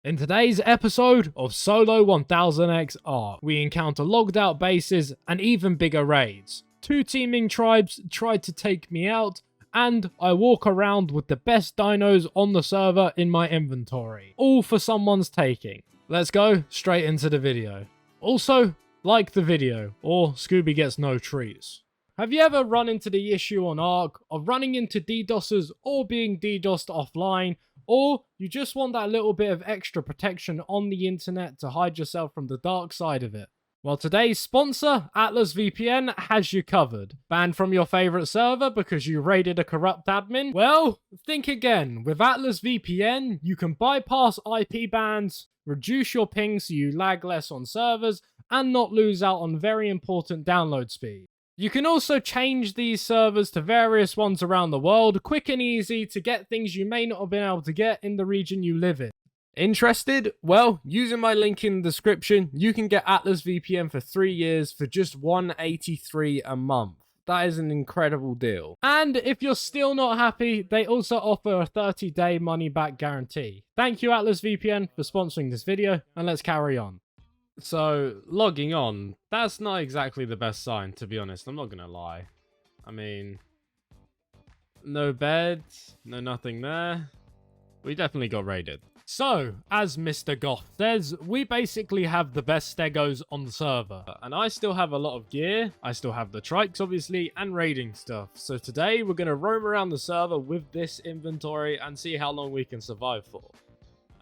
In today's episode of Solo 1000X Ark, we encounter logged out bases and even bigger raids. Two teaming tribes tried to take me out, and I walk around with the best dinos on the server in my inventory. All for someone's taking. Let's go straight into the video. Also, like the video, or Scooby gets no treats. Have you ever run into the issue on Ark of running into DDoSers or being DDoSed offline, or you just want that little bit of extra protection on the internet to hide yourself from the dark side of it? Well, today's sponsor, Atlas VPN, has you covered. Banned from your favorite server because you raided a corrupt admin? Well, think again. With Atlas VPN, you can bypass IP bans, reduce your ping so you lag less on servers, and not lose out on very important download speed. You can also change these servers to various ones around the world, quick and easy to get things you may not have been able to get in the region you live in. Interested? Well, using my link in the description, you can get Atlas VPN for 3 years for just $183 a month. That is an incredible deal. And if you're still not happy, they also offer a 30-day money-back guarantee. Thank you, Atlas VPN, for sponsoring this video, and let's carry on. So, logging on, that's not exactly the best sign, to be honest. I'm not gonna lie. I mean, no bed, no nothing there. We definitely got raided. So, as Mr. Goth says, we basically have the best stegos on the server. And I still have a lot of gear. I still have the trikes, obviously, and raiding stuff. So today, we're gonna roam around the server with this inventory and see how long we can survive for.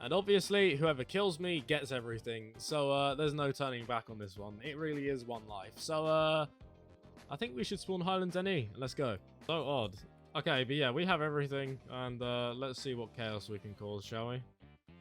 And obviously, whoever kills me gets everything. So, there's no turning back on this one. It really is one life. So, I think we should spawn Highlands NE. Let's go. So odd. Okay, but yeah, we have everything. And, let's see what chaos we can cause, shall we?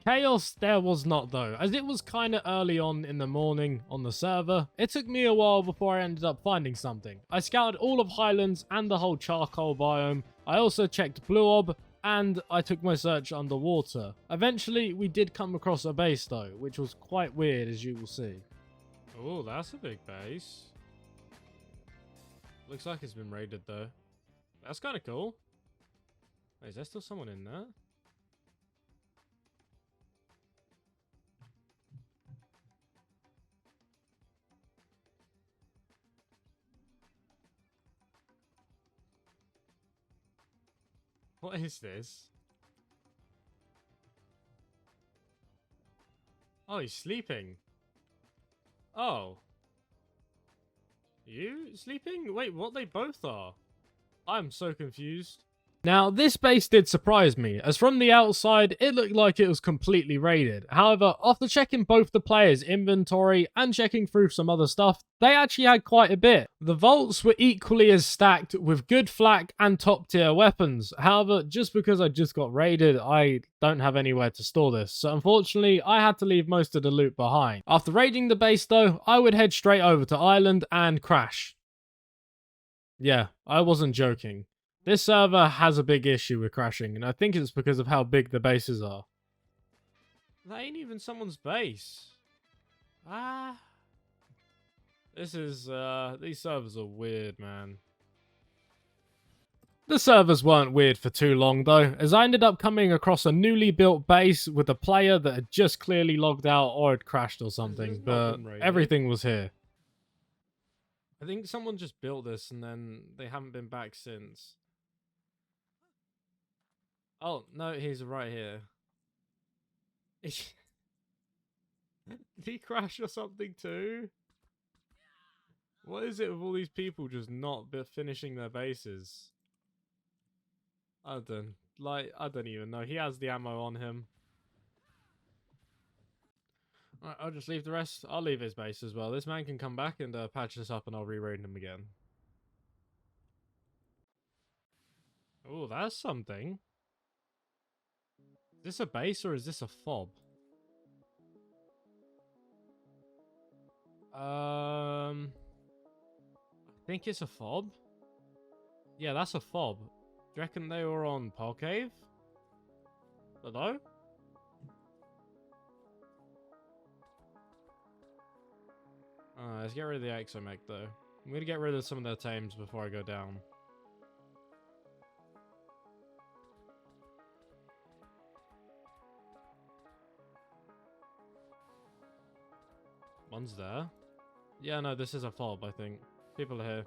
Chaos there was not, though, as it was kind of early on in the morning on the server. It took me a while before I ended up finding something. I scouted all of Highlands and the whole charcoal biome. I also checked Blue Ob, and I took my search underwater. Eventually, we did come across a base, though, which was quite weird, as you will see. Oh, that's a big base. Looks like it's been raided, though. That's kind of cool. Wait, is there still someone in there? What is this? Oh, he's sleeping. Oh. You sleeping? Wait, what? They both are. I'm so confused. Now, this base did surprise me, as from the outside, it looked like it was completely raided. However, after checking both the players' inventory and checking through some other stuff, they actually had quite a bit. The vaults were equally as stacked with good flak and top tier weapons. However, just because I just got raided, I don't have anywhere to store this. So unfortunately, I had to leave most of the loot behind. After raiding the base though, I would head straight over to Island and crash. Yeah, I wasn't joking. This server has a big issue with crashing, and I think it's because of how big the bases are. That ain't even someone's base. This is, these servers are weird, man. The servers weren't weird for too long, though, as I ended up coming across a newly built base with a player that had just clearly logged out or had crashed or something, but everything was here. I think someone just built this and then they haven't been back since. Oh, no, he's right here. Did he crash or something too? What is it with all these people just not finishing their bases? I don't even know. He has the ammo on him. Alright, I'll just leave the rest. I'll leave his base as well. This man can come back and patch this up and I'll re-raid him again. Oh, that's something. Is this a base or is this a fob? I think it's a fob. Yeah, that's a fob. Do you reckon they were on Pearl Cave? Hello? Let's get rid of the Exomech though. I'm gonna get rid of some of their tames before I go down. One's there. Yeah, no, this is a fob, I think. People are here.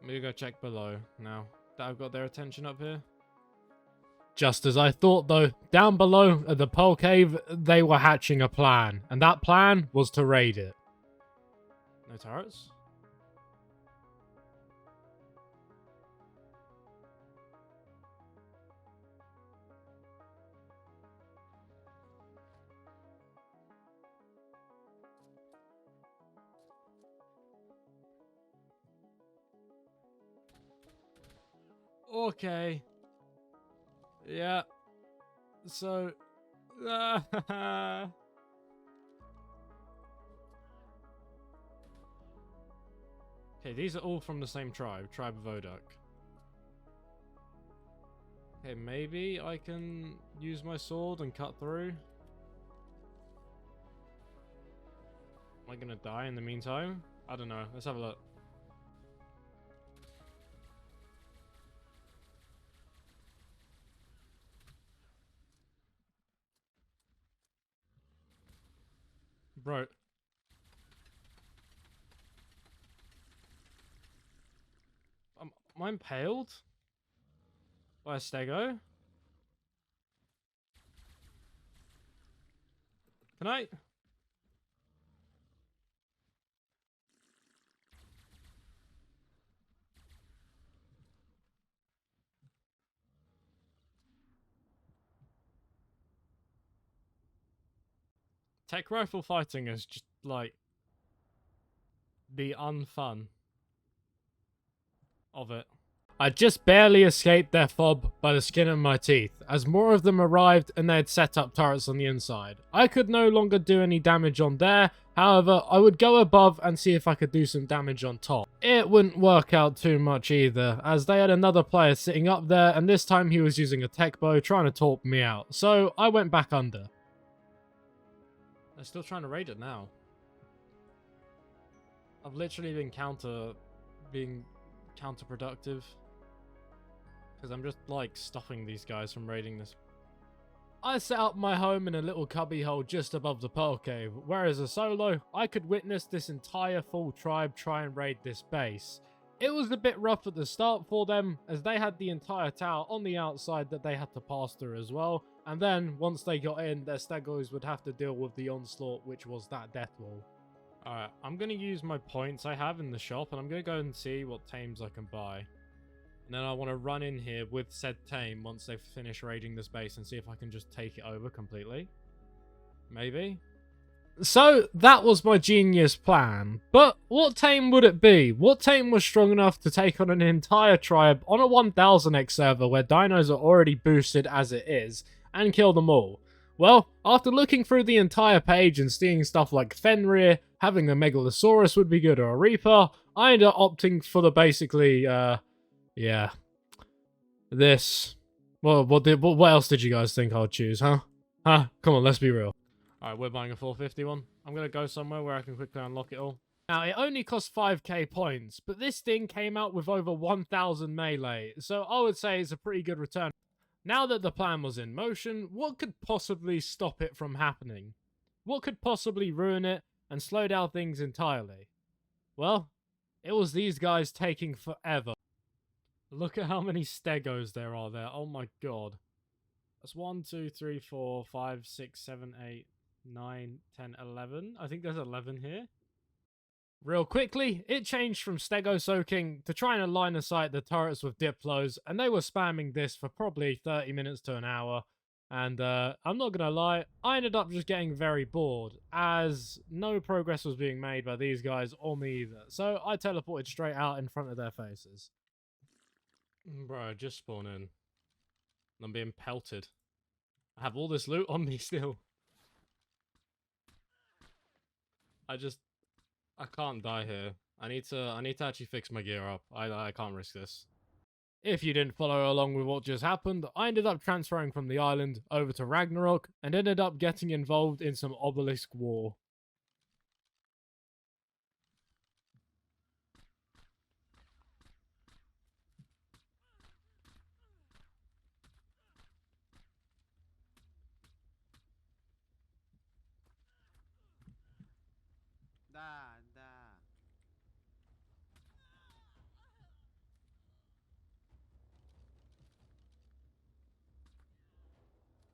I'm gonna go check below now that I've got their attention up here. Just as I thought, though, down below at the Pearl Cave, they were hatching a plan. And that plan was to raid it. No turrets? Okay. Yeah. So... Okay, these are all from the same tribe. Tribe of Oduk. Okay, maybe I can use my sword and cut through. Am I gonna die in the meantime? I don't know. Let's have a look. Bro. Am I impaled? By a stego? Can I? Tech rifle fighting is just like the unfun of it. I just barely escaped their fob by the skin of my teeth, as more of them arrived and they had set up turrets on the inside. I could no longer do any damage on there, however, I would go above and see if I could do some damage on top. It wouldn't work out too much either, as they had another player sitting up there and this time he was using a tech bow trying to taunt me out, so I went back under. They're still trying to raid it now. I've literally been counterproductive. Because I'm just, like, stopping these guys from raiding this. I set up my home in a little cubby hole just above the Pearl Cave, whereas a solo, I could witness this entire full tribe try and raid this base. It was a bit rough at the start for them, as they had the entire tower on the outside that they had to pass through as well, and then, once they got in, their stegos would have to deal with the onslaught, which was that death wall. Alright, I'm going to use my points I have in the shop, and I'm going to go and see what tames I can buy. And then I want to run in here with said tame once they've finished raiding this base and see if I can just take it over completely. Maybe. So, that was my genius plan. But what tame would it be? What tame was strong enough to take on an entire tribe on a 1000x server where dinos are already boosted as it is, and kill them all? Well, after looking through the entire page and seeing stuff like Fenrir, having a Megalosaurus would be good or a Reaper, I ended up opting for the basically, yeah. This. Well, what else did you guys think I'd choose, huh? Huh? Come on, let's be real. Alright, we're buying a 450 one. I'm gonna go somewhere where I can quickly unlock it all. Now, it only cost 5k points, but this thing came out with over 1000 melee, so I would say it's a pretty good return. Now that the plan was in motion, what could possibly stop it from happening? What could possibly ruin it and slow down things entirely? Well, it was these guys taking forever. Look at how many stegos there are there. Oh my god. That's 1, 2, 3, 4, 5, 6, 7, 8, 9, 10, 11. I think there's 11 here. Real quickly, it changed from stego soaking to trying to line of sight the turrets with diplos, and they were spamming this for probably 30 minutes to an hour. And I'm not gonna lie, I ended up just getting very bored, as no progress was being made by these guys or me either. So I teleported straight out in front of their faces. Bro, just spawn in. I'm being pelted. I have all this loot on me still. I can't die here. I need to actually fix my gear up. I can't risk this. If you didn't follow along with what just happened, I ended up transferring from the island over to Ragnarok and ended up getting involved in some obelisk war.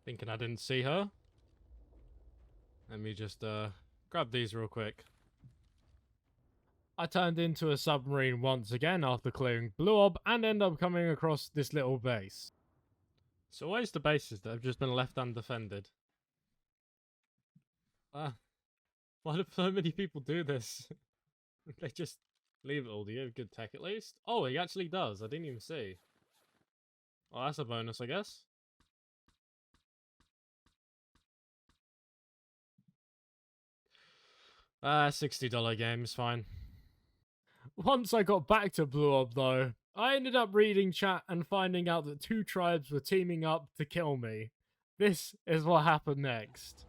Thinking I didn't see her. Let me just grab these real quick. I turned into a submarine once again after clearing Blue Ob and end up coming across this little base. So where's the bases that have just been left undefended? Why do so many people do this? They just leave it all. Do you have good tech at least? Oh, he actually does. I didn't even see. Well, that's a bonus, I guess. $60 game is fine. Once I got back to Blue Ob, though, I ended up reading chat and finding out that 2 tribes were teaming up to kill me. This is what happened next.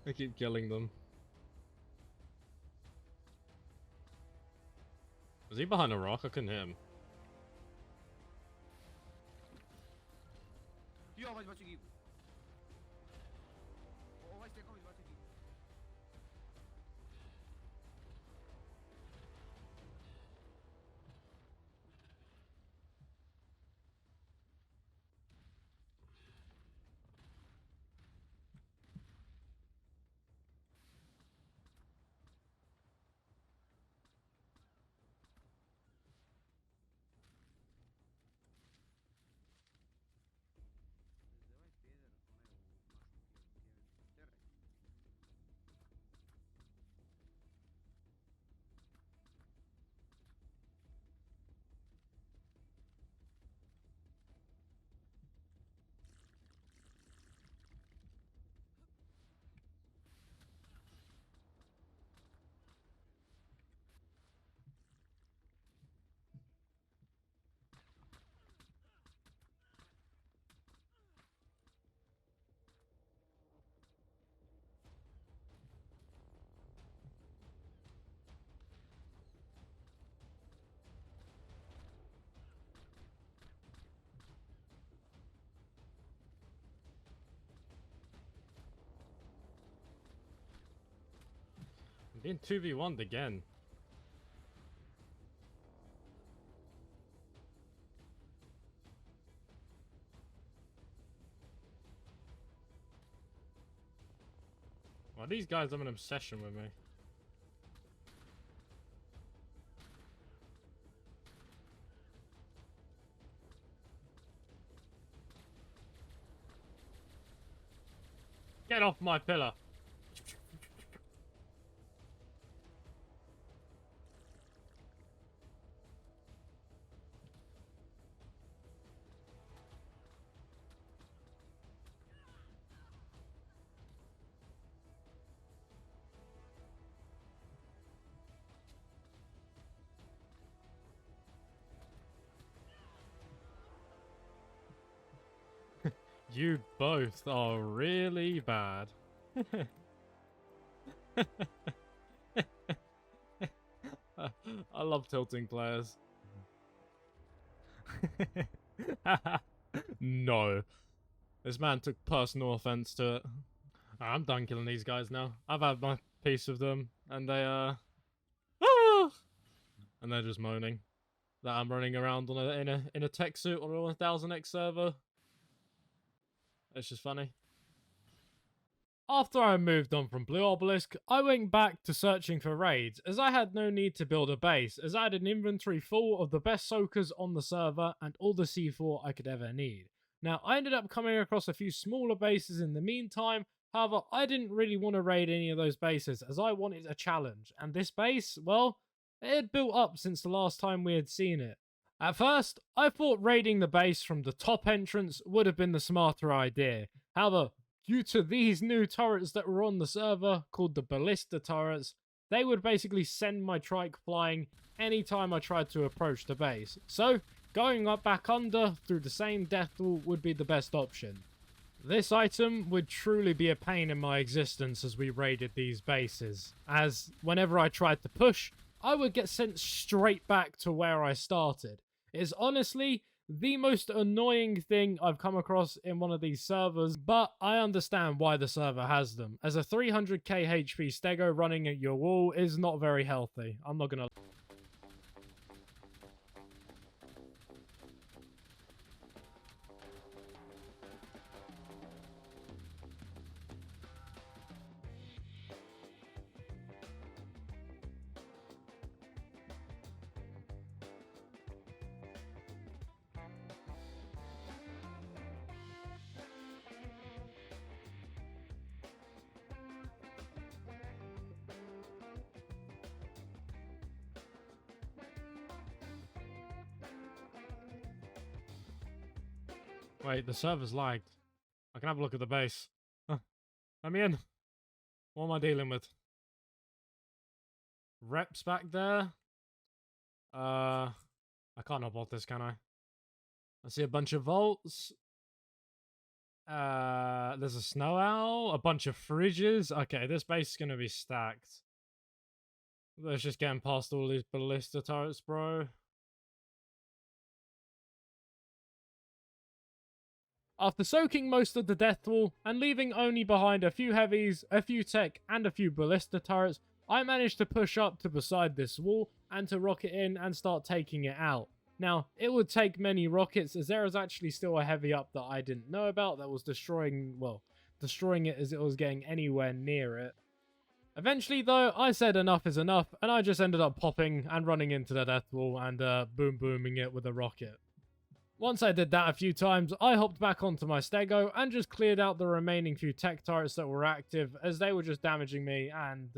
I keep killing them. Was he behind a rock? I couldn't hear him. I'm being 2v1'd again. Well, these guys have an obsession with me. Get off my pillar! You both are really bad. I love tilting players. No. This man took personal offense to it. I'm done killing these guys now. I've had my piece of them, and they, and they're just moaning that I'm running around on in a tech suit on a 1000X server. It's just funny. After I moved on from Blue Obelisk, I went back to searching for raids, as I had no need to build a base, as I had an inventory full of the best soakers on the server and all the C4 I could ever need. Now, I ended up coming across a few smaller bases in the meantime. However, I didn't really want to raid any of those bases, as I wanted a challenge, and this base, well, it had built up since the last time we had seen it. At first, I thought raiding the base from the top entrance would have been the smarter idea. However, due to these new turrets that were on the server, called the ballista turrets, they would basically send my trike flying anytime I tried to approach the base. So, going up back under through the same death wall would be the best option. This item would truly be a pain in my existence as we raided these bases, as whenever I tried to push, I would get sent straight back to where I started. It is honestly the most annoying thing I've come across in one of these servers, but I understand why the server has them, as a 300k HP stego running at your wall is not very healthy. I'm not gonna... Wait, the server's lagged. I can have a look at the base. Let me in. What am I dealing with? Reps back there. I can't hop off this, can I? I see a bunch of vaults. There's a snow owl, a bunch of fridges. Okay, this base is gonna be stacked. Let's just get past all these ballista turrets, bro. After soaking most of the death wall and leaving only behind a few heavies, a few tech, and a few ballista turrets, I managed to push up to beside this wall and to rocket in and start taking it out. Now, it would take many rockets as there is actually still a heavy up that I didn't know about that was destroying it as it was getting anywhere near it. Eventually, though, I said enough is enough, and I just ended up popping and running into the death wall and booming it with a rocket. Once I did that a few times, I hopped back onto my stego and just cleared out the remaining few tech turrets that were active as they were just damaging me and,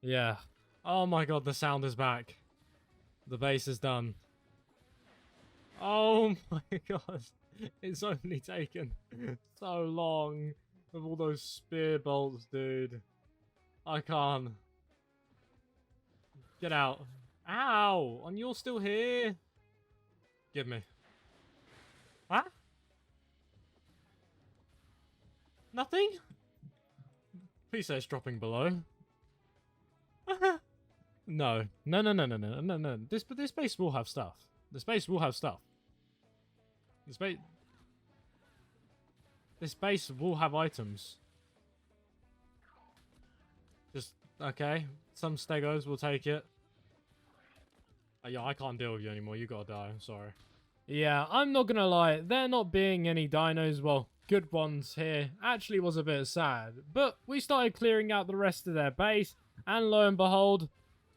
yeah. Oh my god, the sound is back. The base is done. Oh my god, it's only taken so long with all those spear bolts, dude. I can't. Get out. Ow! And you're still here? Give me. What? Nothing? Please say it's dropping below. No. No. This base will have stuff. This base will have stuff. This base will have items. Just, okay. Some stegos will take it. Yeah, I can't deal with you anymore. You gotta die. I'm sorry. Yeah, I'm not gonna lie. There not being any dinos, well, good ones here, actually was a bit sad. But we started clearing out the rest of their base, and lo and behold,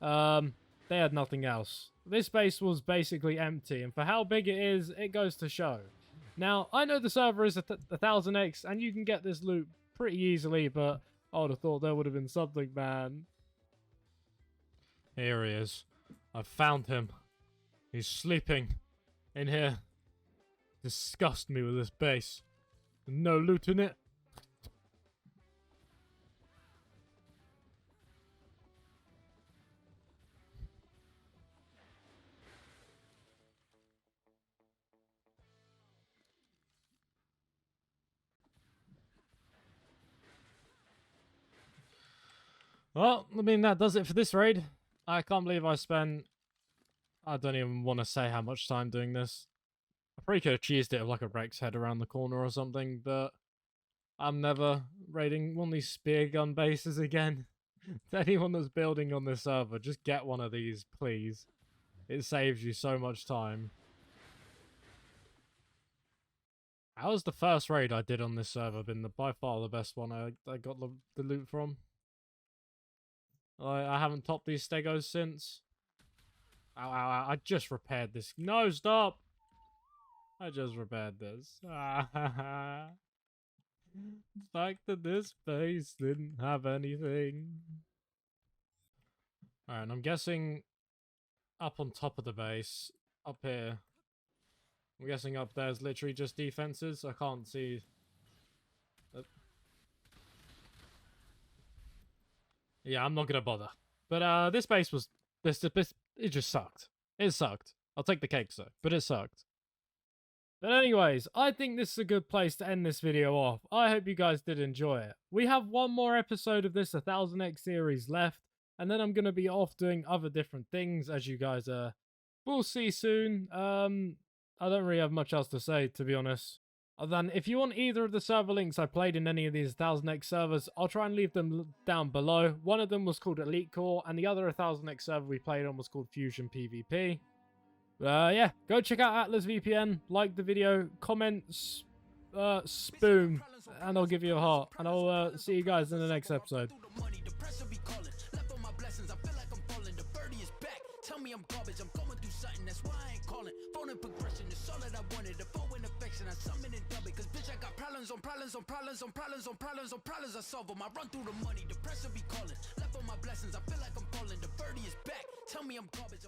they had nothing else. This base was basically empty, and for how big it is, it goes to show. Now, I know the server is 1000x, and you can get this loot pretty easily, but I would have thought there would have been something, man. Here he is. I've found him. He's sleeping in here. Disgust me with this base. No loot in it. Well, I mean, that does it for this raid. I can't believe I spent... I don't even want to say how much time doing this. I probably could have cheesed it with like a Rex head around the corner or something, but I'm never raiding one of these spear gun bases again. To anyone that's building on this server, just get one of these, please. It saves you so much time. How has the first raid I did on this server been by far the best one I got the loot from? I haven't topped these stegos since. Ow, ow, ow. I just repaired this. No, stop! I just repaired this. The fact that this base didn't have anything. Alright, and I'm guessing up on top of the base, up here. I'm guessing up there's literally just defenses. I can't see. Yeah, I'm not gonna bother. But this base was it just sucked. It sucked. I'll take the cake, sir, but it sucked. But anyways, I think this is a good place to end this video off. I hope you guys did enjoy it. We have one more episode of this 1000x series left, and then I'm gonna be off doing other different things, as you guys will see soon. I don't really have much else to say, to be honest. Other than, if you want either of the server links I played in any of these 1000x servers, I'll try and leave them down below. One of them was called Elite Core, and the other 1000x server we played on was called Fusion PvP. Yeah, go check out Atlas VPN, like the video, comment, spoon, and I'll give you a heart. And I'll see you guys in the next episode. Tell me I'm garbage, I'm going through something, that's why I ain't calling. Phone and progression is all that I wanted. The phone and affection, I summon and dub it. Cause bitch, I got problems on problems on problems on problems on problems on problems I solve them. I run through the money, the pressure be calling. Left on my blessings, I feel like I'm falling. The birdie is back. Tell me I'm garbage,